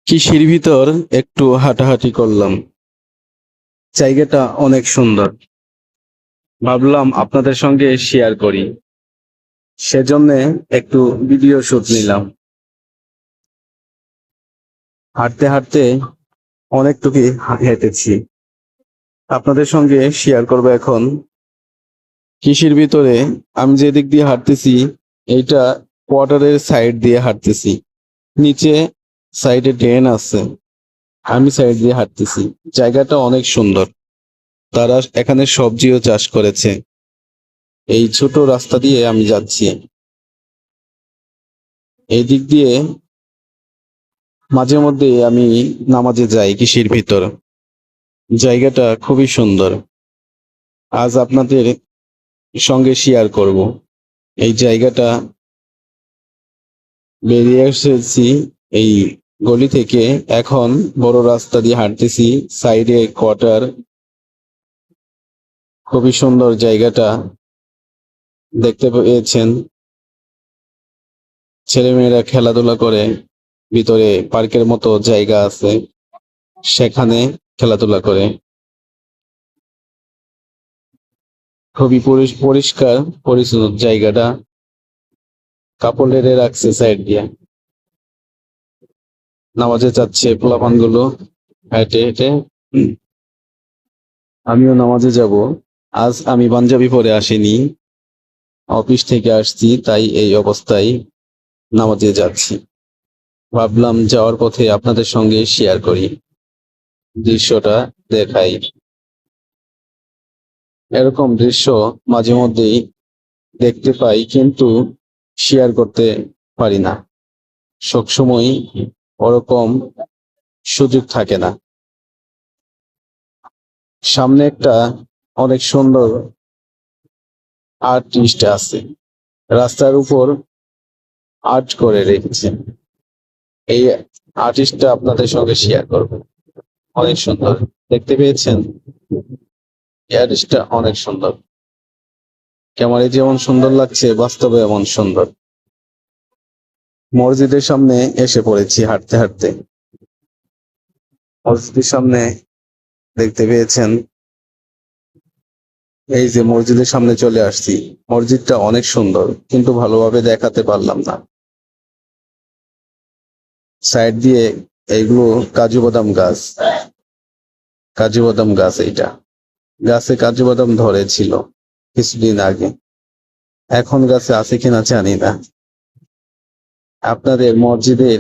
কৃষির ভিতর একটু হাঁটাহাঁটি করলাম। জায়গাটা অনেক সুন্দর। ভাবলাম আপনাদের সঙ্গে শেয়ার করি। সেজন্য একটু ভিডিও শুট নিলাম। হাঁটতে হাঁটতে অনেকটুকু হেঁটেছি। আপনাদের সঙ্গে শেয়ার করব এখন। কৃষির ভিতরে আমি যে দিক দিয়ে হাঁটতেছি, এইটা কোয়ার্টারের সাইড দিয়ে হাঁটতেছি। নিচে সাইডে ড্রেন আছে। আমি সাইড দিয়ে হাঁটতেছি। জায়গাটা অনেক সুন্দর। তারা এখানে সবজিও চাষ করেছে। এই ছোট রাস্তা দিয়ে আমি যাচ্ছি। এই দিক দিয়ে মাঝে মধ্যে আমি নামাজে যাই কৃষির ভিতর। জায়গাটা খুবই সুন্দর। আজ আপনাদের সঙ্গে শেয়ার করব। এই জায়গাটা বেরিয়ে এসেছি এই গলি থেকে। এখন বড় রাস্তা দিয়ে হাঁটতেছি। সাইডে কোয়ার্টার। খুবই সুন্দর জায়গাটা। দেখতে পেয়েছেন, ছেলেমেয়েরা খেলাধুলা করে। ভিতরে পার্কের মতো জায়গা আছে, সেখানে খেলাধুলা করে। খুবই পরিষ্কার পরিচ্ছন্ন জায়গাটা। কাপড় লেড়ে রাখছে সাইড দিয়ে। নামাজে যাচ্ছে পোলাপান গুলো হেঁটে হেঁটে। আমিও নামাজে যাব। আজ আমি পাঞ্জাবি পরে আসিনি, অফিস থেকে আসছি, তাই এই অবস্থায় নামাজে যাচ্ছি। ভাবলাম যাওয়ার পথে আপনাদের সঙ্গে শেয়ার করি, দৃশ্যটা দেখাই। এরকম দৃশ্য মাঝে মধ্যেই দেখতে পাই, কিন্তু শেয়ার করতে পারি না। সবসময় ওরকম সুযোগ থাকে না। সামনে একটা অনেক সুন্দর আর্টিস্ট আছে, রাস্তার উপর আর্ট করে রেখেছে। এই আর্টিস্টটা আপনাদের সঙ্গে শেয়ার করব। অনেক সুন্দর, দেখতে পেয়েছেন? এই আর্টিস্টটা অনেক সুন্দর। ক্যামেরায় যেমন সুন্দর লাগছে, বাস্তবে এমন সুন্দর। মসজিদের সামনে এসে পড়েছি হাঁটতে হাঁটতে। মসজিদের সামনে দেখতে পেয়েছেন, এই যে মসজিদের সামনে চলে আসছি। মসজিদটা অনেক সুন্দর, কিন্তু ভালোভাবে দেখাতে পারলাম না। সাইড দিয়ে এইগুলো কাজু বাদাম গাছ। কাজু বাদাম গাছ এইটা। গাছে কাজু বাদাম ধরেছিল কিছুদিন আগে। এখন গাছে আছে কিনা জানি না। আপনাদের মসজিদের